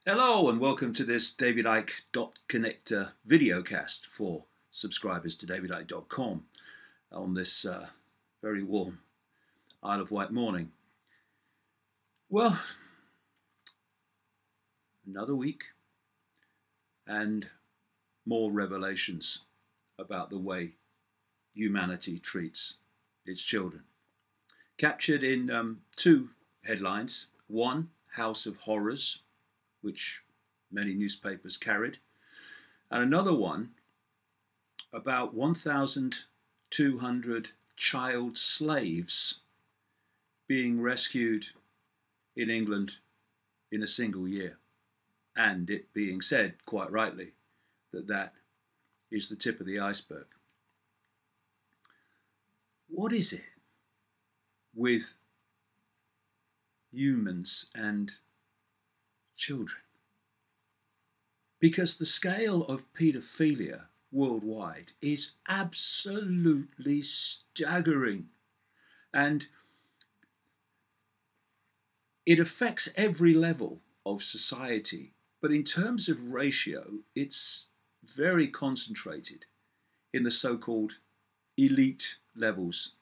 Hello and welcome to this David Icke Connector videocast for subscribers to davidicke.com on this very warm Isle of Wight morning. Well, another week and more revelations about the way humanity treats its children. Captured in two headlines. One, House of Horrors, which many newspapers carried, and another one about 1,200 child slaves being rescued in England in a single year, and it being said, quite rightly, that that is the tip of the iceberg. What is it with humans and children? Because the scale of paedophilia worldwide is absolutely staggering, and it affects every level of society, but in terms of ratio it's very concentrated in the so-called elite levels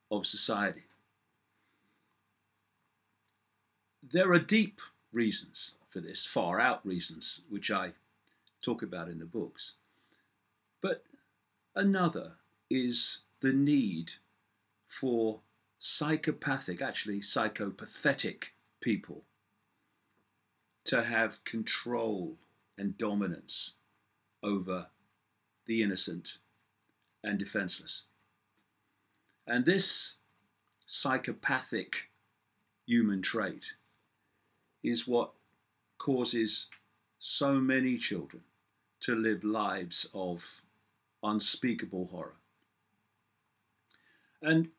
of society. There are deep reasons for this, far out reasons, which I talk about in the books. But another is the need for psychopathetic people to have control and dominance over the innocent and defenseless. And this psychopathic human trait is what causes so many children to live lives of unspeakable horror. And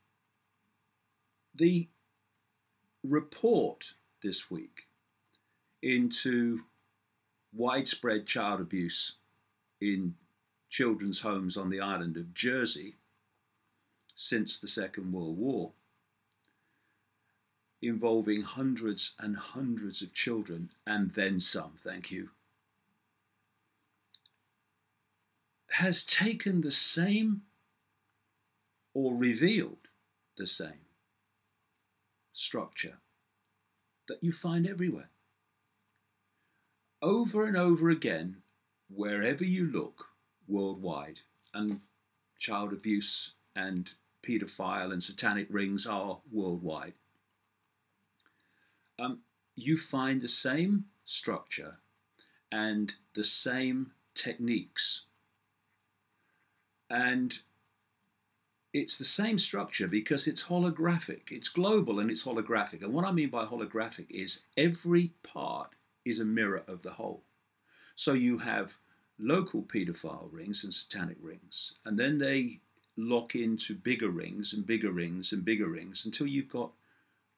the report this week into widespread child abuse in children's homes on the island of Jersey since the Second World War, involving hundreds and hundreds of children, and then some, thank you, has taken the same, or revealed the same, structure that you find everywhere. Over and over again, wherever you look worldwide, and child abuse and paedophile and satanic rings are worldwide, you find the same structure and the same techniques. And it's the same structure because it's holographic, it's global and it's holographic. And what I mean by holographic is every part is a mirror of the whole. So you have local paedophile rings and satanic rings, and then they lock into bigger rings and bigger rings and bigger rings until you've got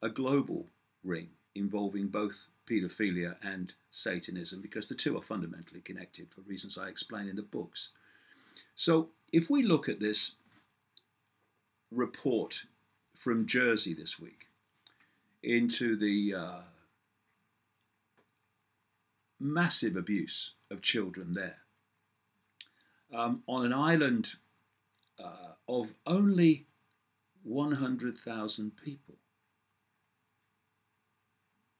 a global ring involving both paedophilia and Satanism, because the two are fundamentally connected for reasons I explain in the books. So if we look at this report from Jersey this week into the massive abuse of children there, on an island of only 100,000 people,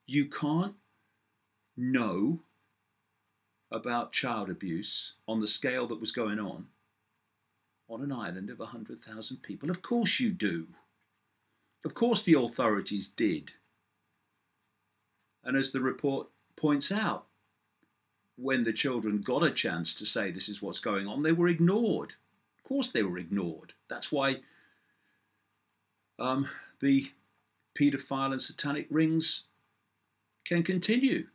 you can't know about child abuse on the scale that was going on an island of 100,000 people. Of course you do. Of course the authorities did. And as the report points out, when the children got a chance to say this is what's going on, they were ignored. Of course they were ignored. That's why the paedophile and satanic rings can continue,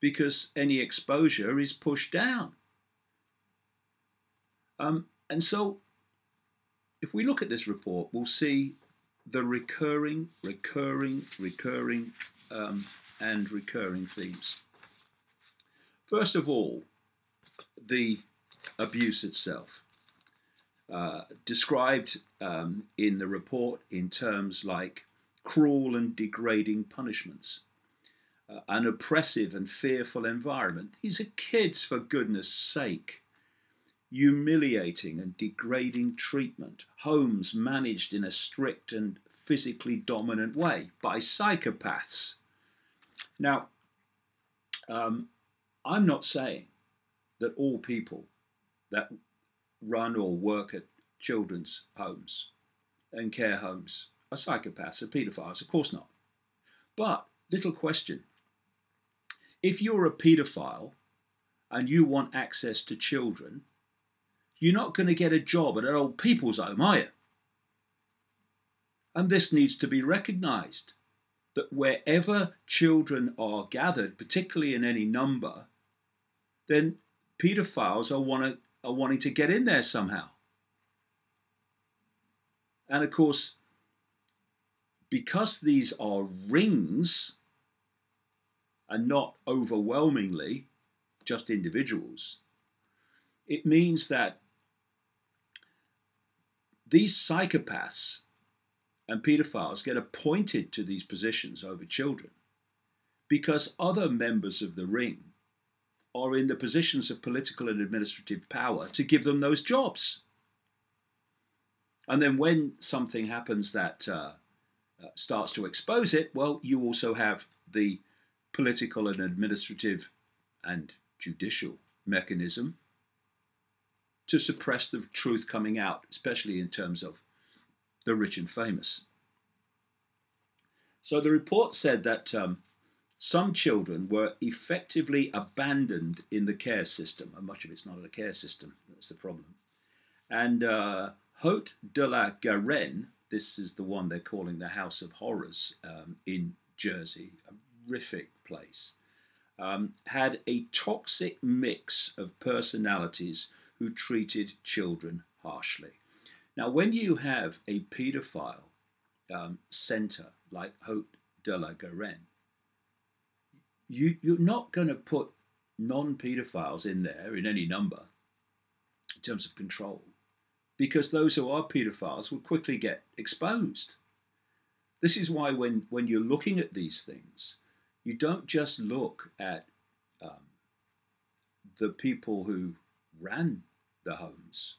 because any exposure is pushed down. And so if we look at this report, we'll see the recurring themes. First of all, the abuse itself, described in the report in terms like cruel and degrading punishments, an oppressive and fearful environment. These are kids, for goodness sake. Humiliating and degrading treatment, homes managed in a strict and physically dominant way by psychopaths. Now, I'm not saying that all people that run or work at children's homes and care homes are psychopaths or paedophiles. Of course not. But, little question, if you're a paedophile and you want access to children, you're not going to get a job at an old people's home, are you? And this needs to be recognised, that wherever children are gathered, particularly in any number, then paedophiles are wanting to get in there somehow. And of course, because these are rings and not overwhelmingly just individuals, it means that these psychopaths and paedophiles get appointed to these positions over children because other members of the ring are in the positions of political and administrative power to give them those jobs. And then when something happens that starts to expose it, well, you also have the political and administrative and judicial mechanism to suppress the truth coming out, especially in terms of the rich and famous. So the report said that some children were effectively abandoned in the care system, and much of it's not a care system, that's the problem. And Haute de la Garenne, this is the one they're calling the House of Horrors in Jersey, a horrific place, had a toxic mix of personalities who treated children harshly. Now, when you have a paedophile centre like Haute de la Garenne, you're not going to put non-paedophiles in there in any number in terms of control, because those who are paedophiles will quickly get exposed. This is why when you're looking at these things, you don't just look at the people who ran the homes,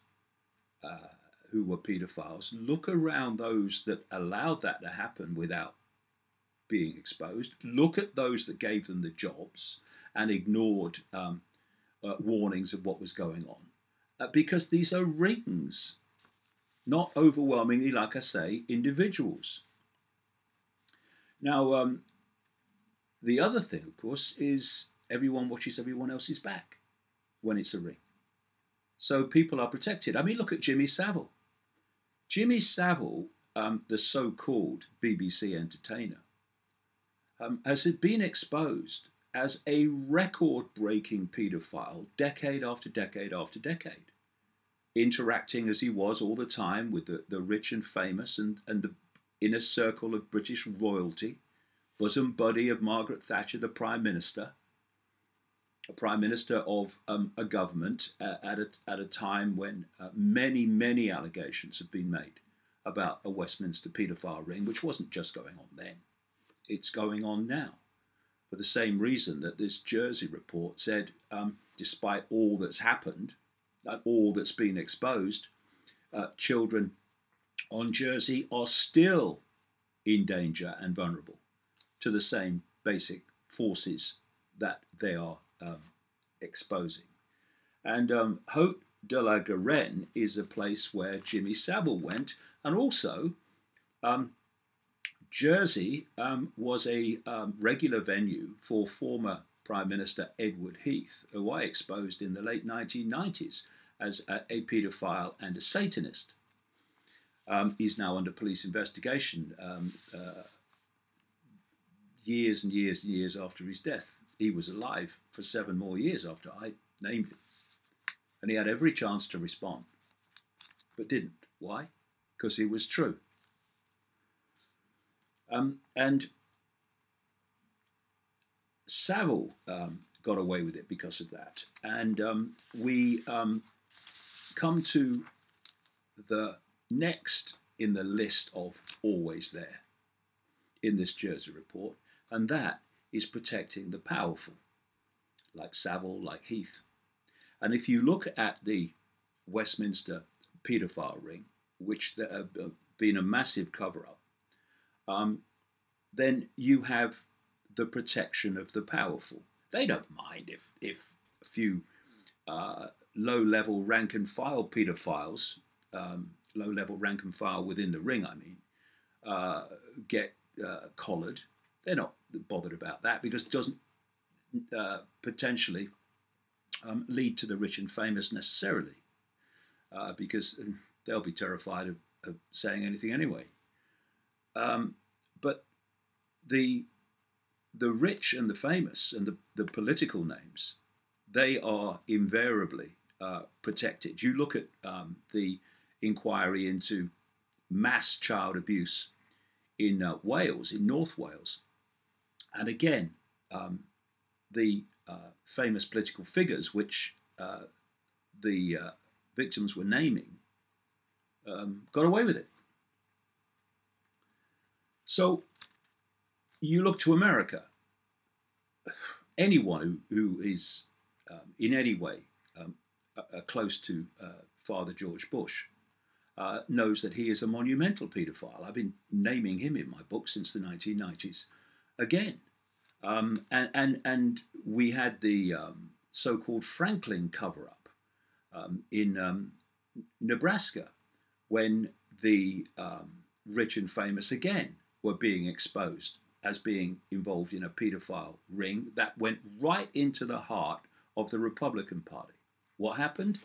who were paedophiles. Look around those that allowed that to happen without being exposed. Look at those that gave them the jobs and ignored warnings of what was going on. Because these are rings, not overwhelmingly, like I say, individuals. Now, the other thing, of course, is everyone watches everyone else's back when it's a ring. So people are protected. I mean, look at Jimmy Savile. Jimmy Savile, the so-called BBC entertainer, has been exposed as a record-breaking paedophile decade after decade after decade, interacting as he was all the time with the rich and famous and the inner circle of British royalty, bosom buddy of Margaret Thatcher, the Prime Minister, a Prime Minister of a government at a time when many allegations have been made about a Westminster paedophile ring, which wasn't just going on then. It's going on now, for the same reason that this Jersey report said, despite all that's happened, all that's been exposed, children on Jersey are still in danger and vulnerable to the same basic forces that they are exposing. And Haute de la Garenne is a place where Jimmy Savile went, and also Jersey was a regular venue for former Prime Minister Edward Heath, who I exposed in the late 1990s as a paedophile and a Satanist. He's now under police investigation years and years and years after his death. He was alive for 7 more years after I named him. And he had every chance to respond, but didn't. Why? Because it was true. And Savile got away with it because of that. And we come to the next in the list of always there in this Jersey report, and that is protecting the powerful, like Savile, like Heath. And if you look at the Westminster paedophile ring, which there have been a massive cover-up, then you have the protection of the powerful. They don't mind if a few low-level rank-and-file paedophiles, low-level rank-and-file within the ring, I mean, get collared. They're not bothered about that because it doesn't potentially lead to the rich and famous necessarily, because they'll be terrified of saying anything anyway. But the rich and the famous and the political names, they are invariably protected. You look at the inquiry into mass child abuse in Wales, in North Wales, and again, the famous political figures which the victims were naming got away with it. So you look to America. Anyone who is in any way close to Father George Bush knows that he is a monumental paedophile. I've been naming him in my book since the 1990s. Again, and we had the so-called Franklin cover-up in Nebraska, when the rich and famous again were being exposed as being involved in a paedophile ring that went right into the heart of the Republican Party. What happened?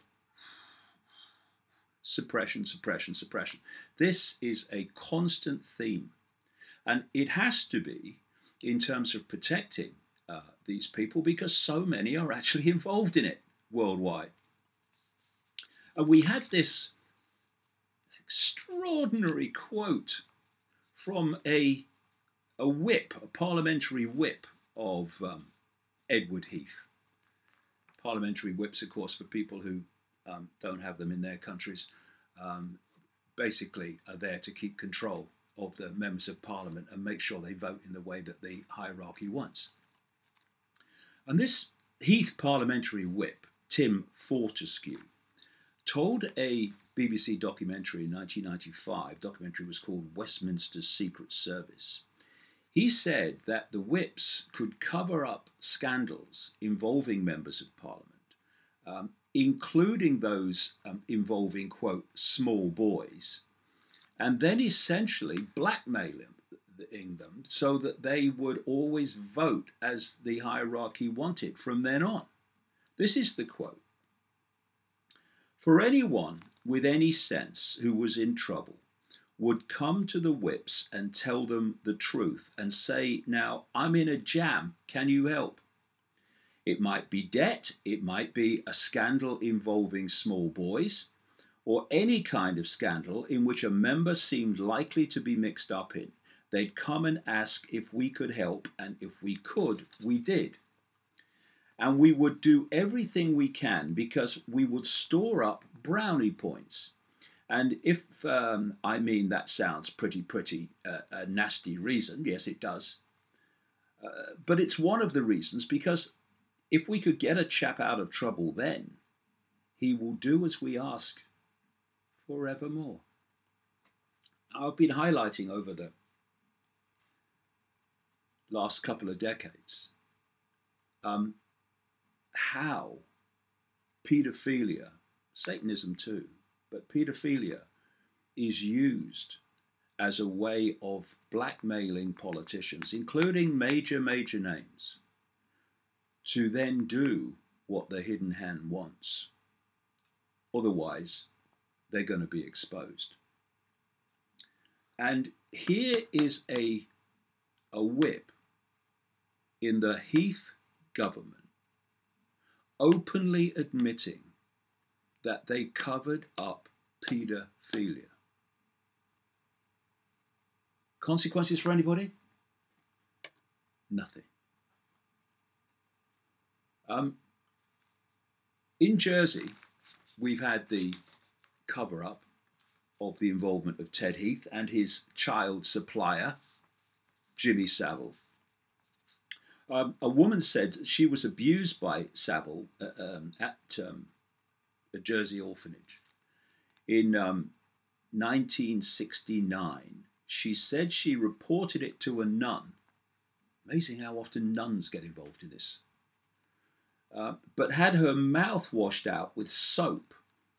Suppression, suppression, suppression. This is a constant theme, and it has to be in terms of protecting these people, because so many are actually involved in it worldwide. And we had this extraordinary quote from a whip, a parliamentary whip of Edward Heath. Parliamentary whips, of course, for people who don't have them in their countries, basically are there to keep control of the members of Parliament and make sure they vote in the way that the hierarchy wants. And this Heath parliamentary whip, Tim Fortescue, told a BBC documentary in 1995, documentary was called Westminster's Secret Service. He said that the whips could cover up scandals involving members of Parliament, including those involving, quote, small boys, and then essentially blackmailing them so that they would always vote as the hierarchy wanted from then on. This is the quote. For anyone with any sense who was in trouble would come to the whips and tell them the truth and say, now, I'm in a jam, can you help? It might be debt, it might be a scandal involving small boys, or any kind of scandal in which a member seemed likely to be mixed up in. They'd come and ask if we could help, and if we could, we did. And we would do everything we can because we would store up brownie points. And if, I mean, that sounds pretty a nasty reason, yes it does, but it's one of the reasons, because if we could get a chap out of trouble then, he will do as we ask forevermore. I've been highlighting over the last couple of decades how paedophilia, Satanism too, but paedophilia is used as a way of blackmailing politicians, including major names, to then do what the hidden hand wants. Otherwise, they're going to be exposed. And here is a whip in the Heath government openly admitting that they covered up paedophilia. Consequences for anybody? Nothing. In Jersey, we've had the cover-up of the involvement of Ted Heath and his child supplier, Jimmy Savile. A woman said she was abused by Savile at a Jersey orphanage in 1969. She said she reported it to a nun. Amazing how often nuns get involved in this. But had her mouth washed out with soap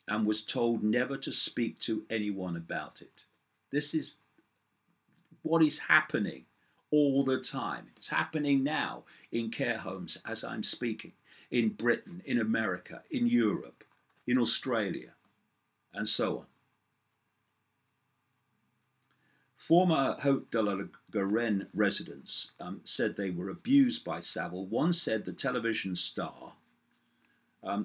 and was told never to speak to anyone about it. This is what is happening all the time. It's happening now in care homes as I'm speaking, in Britain, in America, in Europe, in Australia, and so on. Former Haute de la Garenne residents said they were abused by Savile. One said the television star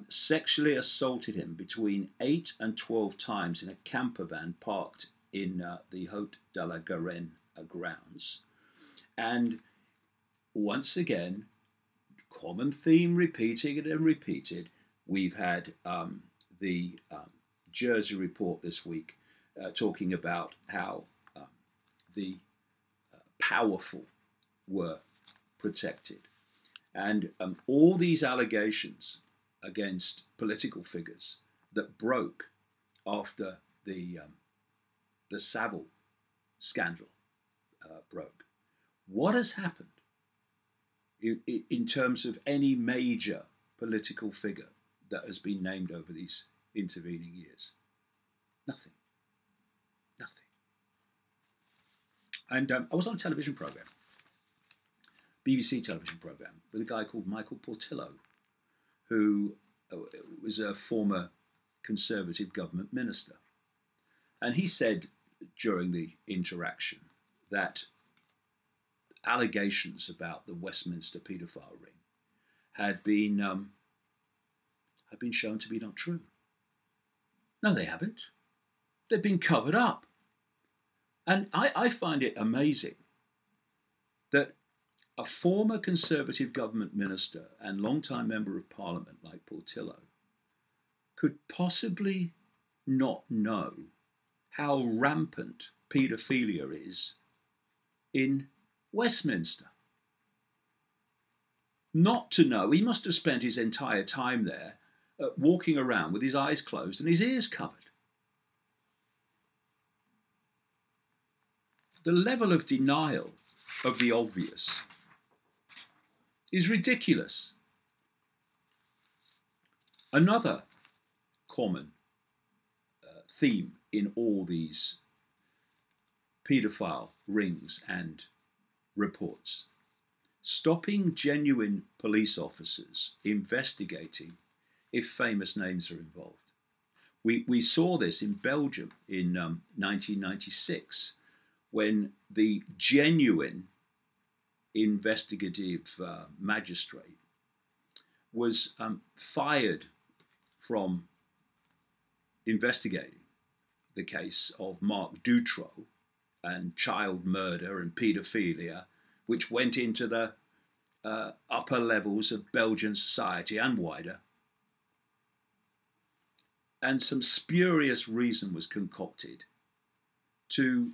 sexually assaulted him between 8 and 12 times in a camper van parked in the Haute de la Garenne grounds. And once again, common theme repeated and repeated. We've had the Jersey report this week talking about how the powerful were protected. And all these allegations against political figures that broke after the Savile scandal broke. What has happened in terms of any major political figure that has been named over these intervening years? Nothing. Nothing. And I was on a television programme, BBC television programme, with a guy called Michael Portillo, who was a former Conservative government minister. And he said during the interaction that allegations about the Westminster paedophile ring had been shown to be not true. No, they haven't. They've been covered up. And I find it amazing that a former Conservative government minister and long-time member of Parliament like Portillo could possibly not know how rampant paedophilia is in Westminster. Not to know, he must have spent his entire time there walking around with his eyes closed and his ears covered. The level of denial of the obvious is ridiculous. Another common theme in all these paedophile rings and reports: stopping genuine police officers investigating if famous names are involved. We saw this in Belgium in 1996, when the genuine investigative magistrate was fired from investigating the case of Marc Dutroux and child murder and paedophilia, which went into the upper levels of Belgian society and wider. And some spurious reason was concocted to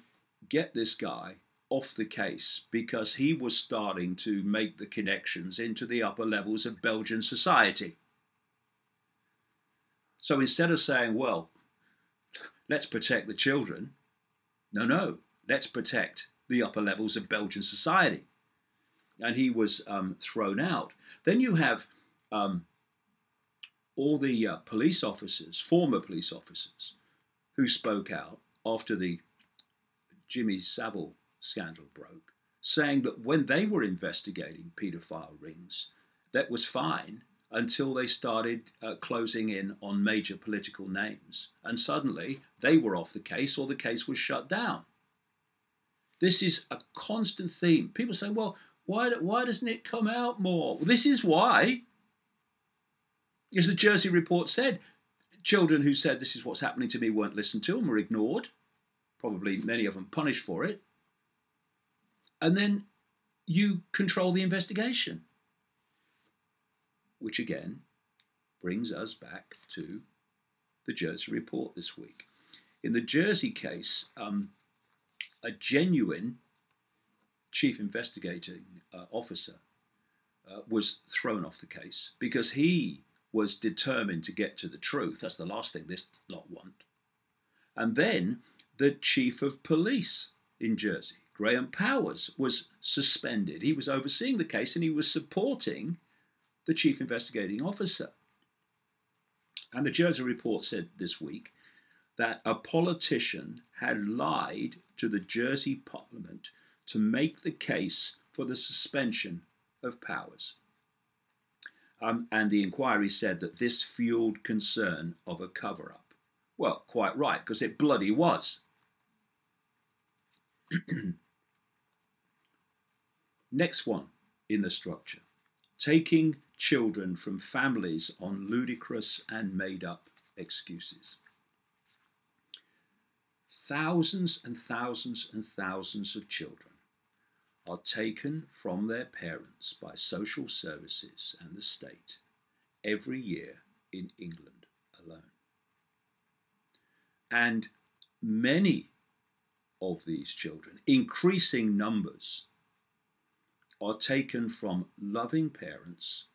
get this guy off the case because he was starting to make the connections into the upper levels of Belgian society. So instead of saying, well, let's protect the children, no, let's protect the upper levels of Belgian society. And he was thrown out. Then you have all the police officers, former police officers, who spoke out after the Jimmy Savile scandal broke, saying that when they were investigating paedophile rings, that was fine until they started closing in on major political names. And suddenly they were off the case, or the case was shut down. This is a constant theme. People say, well, why doesn't it come out more? Well, this is why. As the Jersey report said, children who said this is what's happening to me weren't listened to and were ignored. Probably many of them punished for it. And then you control the investigation. Which again brings us back to the Jersey report this week. In the Jersey case, a genuine chief investigating officer was thrown off the case because he was determined to get to the truth. That's the last thing this lot want. And then the chief of police in Jersey, Graham Powers, was suspended. He was overseeing the case and he was supporting the chief investigating officer. And the Jersey Report said this week that a politician had lied to the Jersey Parliament to make the case for the suspension of Powers. And the inquiry said that this fueled concern of a cover-up. Well, quite right, because it bloody was. Next one in the structure. Taking children from families on ludicrous and made-up excuses. Thousands and thousands and thousands of children are taken from their parents by social services and the state every year in England alone. And many of these children, increasing numbers, are taken from loving parents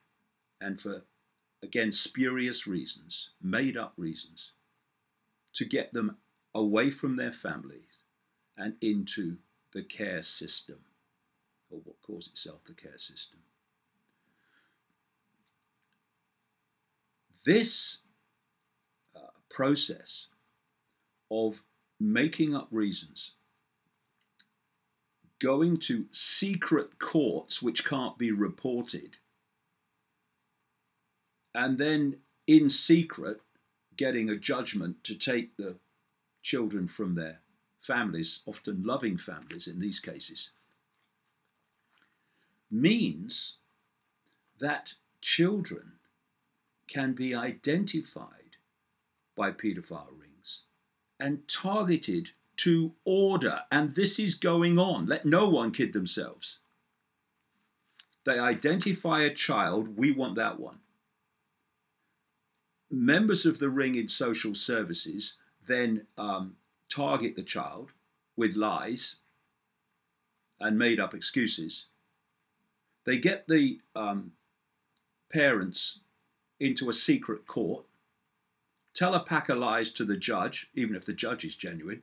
and for, again, spurious reasons, made up reasons, to get them away from their families and into the care system, or what calls itself the care system. This process of making up reasons, going to secret courts which can't be reported, and then in secret getting a judgment to take the children from their families, often loving families in these cases, means that children can be identified by paedophile rings and targeted to order. And this is going on. Let no one kid themselves. They identify a child, we want that one. Members of the ring in social services then target the child with lies and made up excuses. They get the parents into a secret court, tell a pack of lies to the judge, even if the judge is genuine,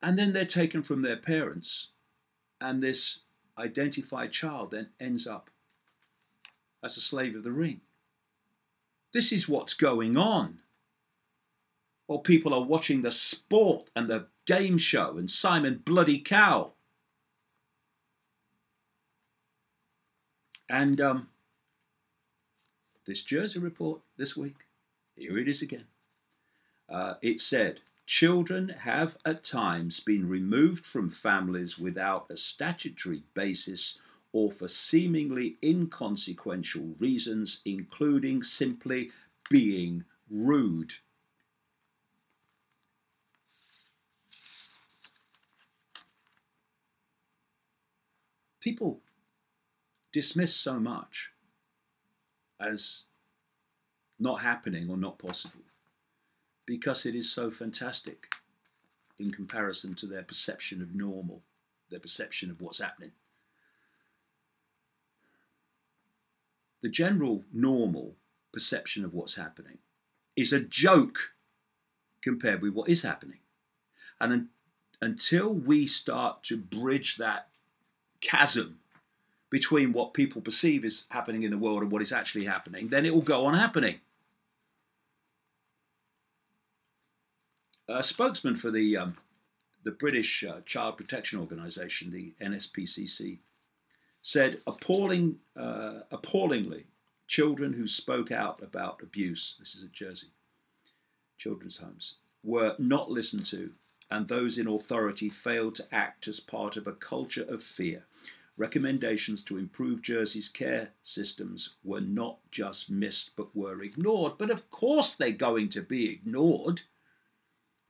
and then they're taken from their parents, and this identified child then ends up as a slave of the ring. This is what's going on. While people are watching the sport and the game show and Simon Bloody Cow. And this Jersey Report this week, here it is again. It said, children have at times been removed from families without a statutory basis or for seemingly inconsequential reasons, including simply being rude. People dismiss so much as not happening or not possible because it is so fantastic in comparison to their perception of normal, their perception of what's happening. The general normal perception of what's happening is a joke compared with what is happening. And until we start to bridge that chasm between what people perceive is happening in the world and what is actually happening, then it will go on happening. A spokesman for the British Child Protection Organisation, the NSPCC, said appallingly, children who spoke out about abuse, this is at Jersey, children's homes, were not listened to, and those in authority failed to act as part of a culture of fear. Recommendations to improve Jersey's care systems were not just missed, but were ignored. But of course they're going to be ignored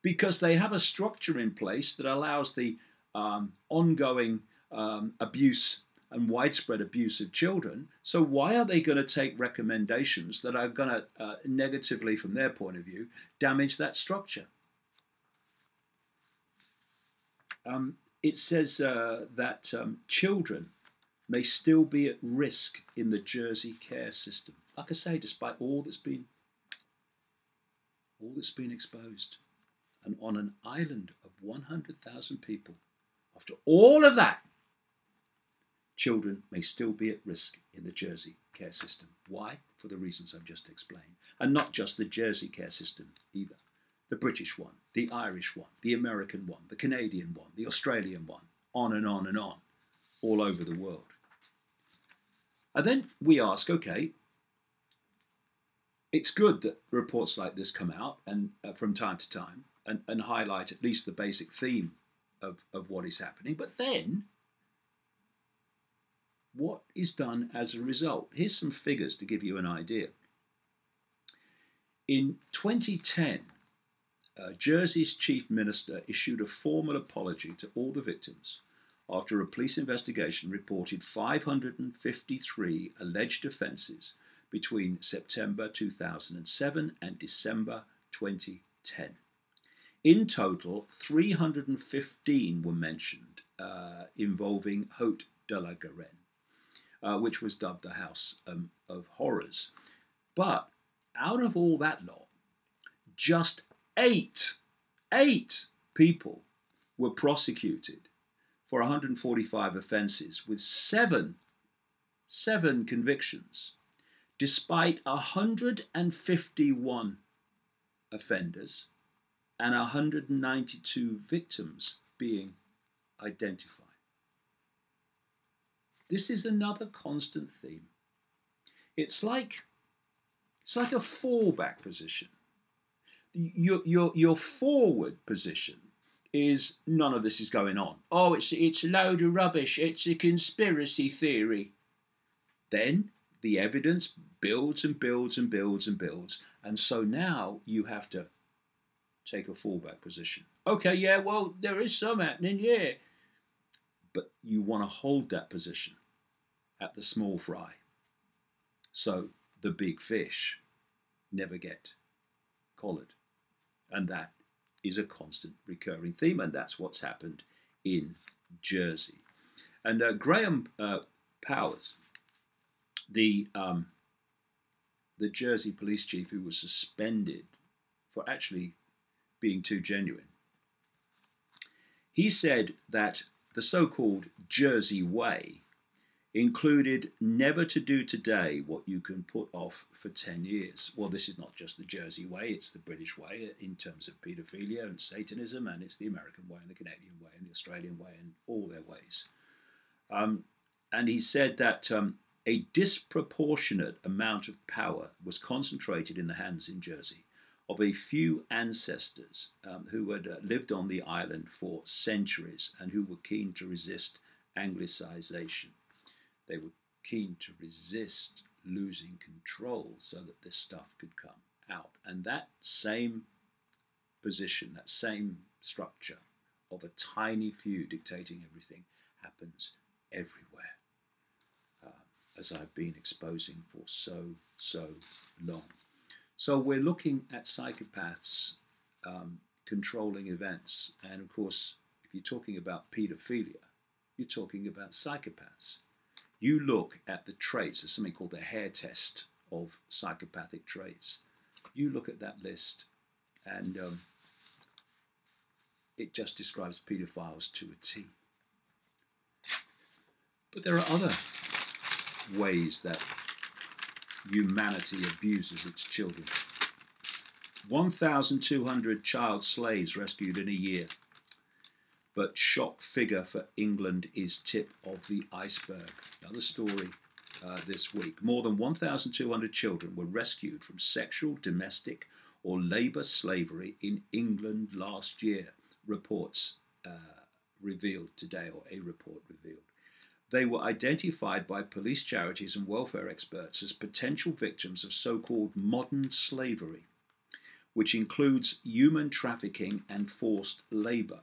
because they have a structure in place that allows the ongoing abuse and widespread abuse of children. So why are they going to take recommendations that are going to negatively, from their point of view, damage that structure? It says that children may still be at risk in the Jersey care system. Like I say, despite all that's been exposed. And on an island of 100,000 people, after all of that, children may still be at risk in the Jersey care system. Why? For the reasons I've just explained. And not just the Jersey care system either. The British one, the Irish one, the American one, the Canadian one, the Australian one, on and on and on, all over the world. And then we ask, okay, it's good that reports like this come out and from time to time and highlight at least the basic theme of what is happening. But then, what is done as a result? Here's some figures to give you an idea. In 2010, Jersey's chief minister issued a formal apology to all the victims after a police investigation reported 553 alleged offences between September 2007 and December 2010. In total, 315 were mentioned involving Haute de la Garenne, which was dubbed the House of Horrors. But out of all that lot, just eight people were prosecuted for 145 offences with seven convictions, despite 151 offenders and 192 victims being identified. This is another constant theme. It's like a fallback position. Your forward position is none of this is going on. Oh, it's a load of rubbish. It's a conspiracy theory. Then the evidence builds and builds and builds and builds. And so now you have to take a fallback position. Okay, yeah, well, there is some happening, yeah. But you want to hold that position at the small fry. So the big fish never get collared. And that is a constant recurring theme, and that's what's happened in Jersey. And Graham Powers, the Jersey police chief who was suspended for actually being too genuine, he said that the so-called Jersey way included never to do today what you can put off for 10 years. Well, this is not just the Jersey way, it's the British way in terms of paedophilia and Satanism, and it's the American way and the Canadian way and the Australian way and all their ways. And he said that a disproportionate amount of power was concentrated in the hands in Jersey of a few ancestors who had lived on the island for centuries and who were keen to resist Anglicisation. They were keen to resist losing control so that this stuff could come out. And that same position, that same structure of a tiny few dictating everything happens everywhere, as I've been exposing for so long. So we're looking at psychopaths controlling events. And of course, if you're talking about paedophilia, you're talking about psychopaths. You look at the traits, there's something called the hair test of psychopathic traits. You look at that list and it just describes paedophiles to a T. But there are other ways that humanity abuses its children. 1,200 child slaves rescued in a year. But shock figure for England is tip of the iceberg. Another story this week. More than 1,200 children were rescued from sexual, domestic or labour slavery in England last year, reports revealed today, or a report revealed. They were identified by police charities and welfare experts as potential victims of so-called modern slavery, which includes human trafficking and forced labour.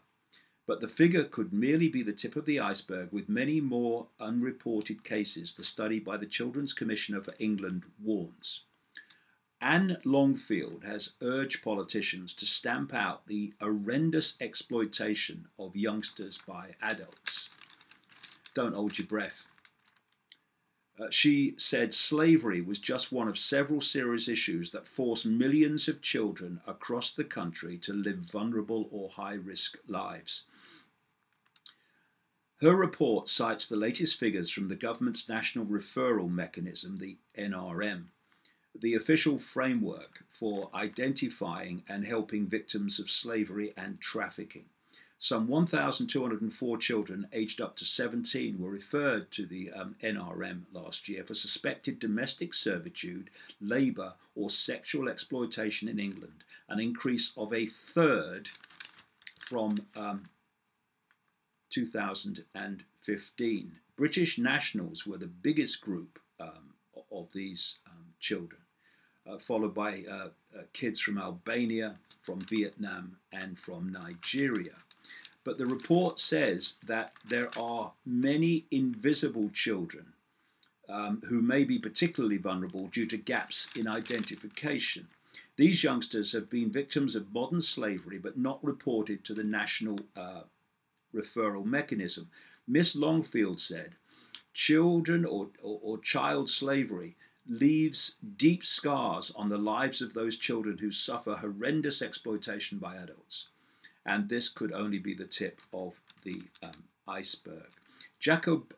But the figure could merely be the tip of the iceberg, with many more unreported cases, the study by the Children's Commissioner for England warns. Anne Longfield has urged politicians to stamp out the horrendous exploitation of youngsters by adults. Don't hold your breath. She said slavery was just one of several serious issues that forced millions of children across the country to live vulnerable or high-risk lives. Her report cites the latest figures from the government's National Referral Mechanism, the NRM, the official framework for identifying and helping victims of slavery and trafficking. Some 1,204 children aged up to 17 were referred to the NRM last year for suspected domestic servitude, labour or sexual exploitation in England, an increase of a third from 2015. British nationals were the biggest group of these children, followed by kids from Albania, from Vietnam, and from Nigeria. But the report says that there are many invisible children who may be particularly vulnerable due to gaps in identification. These youngsters have been victims of modern slavery but not reported to the National Referral Mechanism. Miss Longfield said, children or child slavery leaves deep scars on the lives of those children who suffer horrendous exploitation by adults. And this could only be the tip of the iceberg. Jacob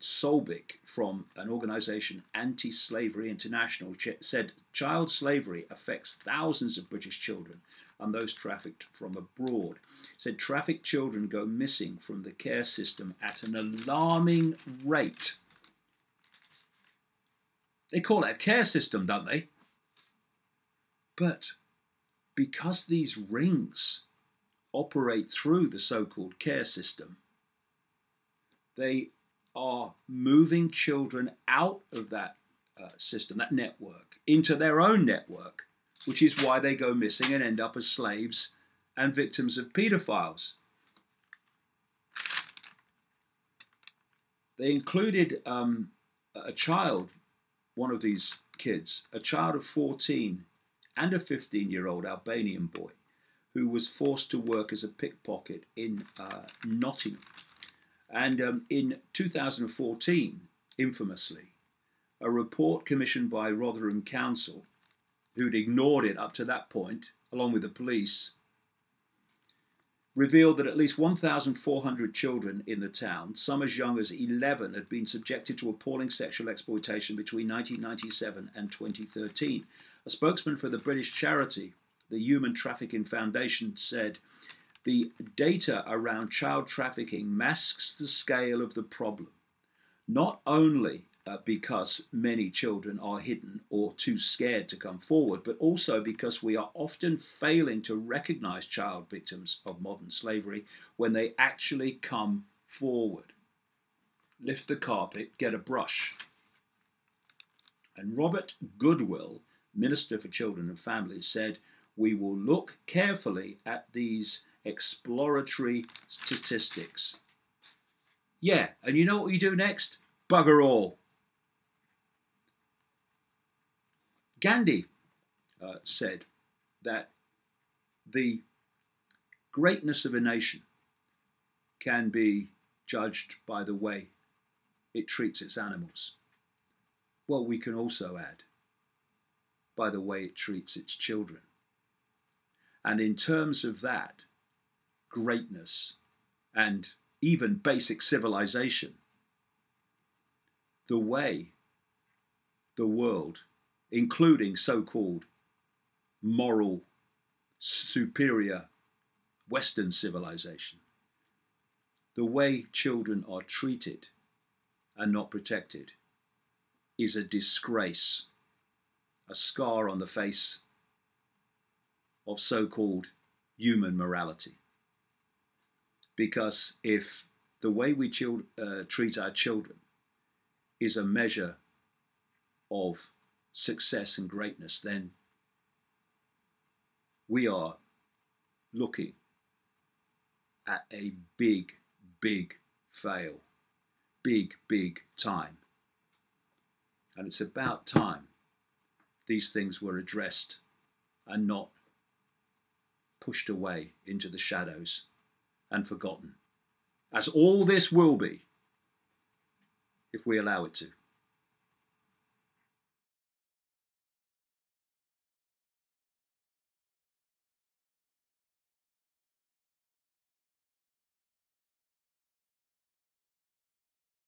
Solbik from an organization, Anti-Slavery International, said child slavery affects thousands of British children and those trafficked from abroad. Said trafficked children go missing from the care system at an alarming rate. They call it a care system, don't they? But because these rings operate through the so-called care system, they are moving children out of that system, that network, into their own network, which is why they go missing and end up as slaves and victims of paedophiles. They included a child, one of these kids, a child of 14 and a 15-year-old Albanian boy who was forced to work as a pickpocket in Nottingham. And in 2014, infamously, a report commissioned by Rotherham Council, who'd ignored it up to that point, along with the police, revealed that at least 1,400 children in the town, some as young as 11, had been subjected to appalling sexual exploitation between 1997 and 2013. A spokesman for the British charity, the Human Trafficking Foundation, said, the data around child trafficking masks the scale of the problem, not only because many children are hidden or too scared to come forward, but also because we are often failing to recognize child victims of modern slavery when they actually come forward. Lift the carpet, get a brush. And Robert Goodwill, Minister for Children and Families, said, we will look carefully at these exploratory statistics. Yeah, and you know what we do next? Bugger all. Gandhi said that the greatness of a nation can be judged by the way it treats its animals. Well, we can also add by the way it treats its children. And in terms of that, greatness and even basic civilization, the way the world, including so-called moral, superior Western civilization, the way children are treated and not protected is a disgrace, a scar on the face of so-called human morality. Because if the way we treat our children is a measure of success and greatness, then we are looking at a big, big fail. Big, big time. And it's about time these things were addressed and not pushed away into the shadows and forgotten, as all this will be if we allow it to.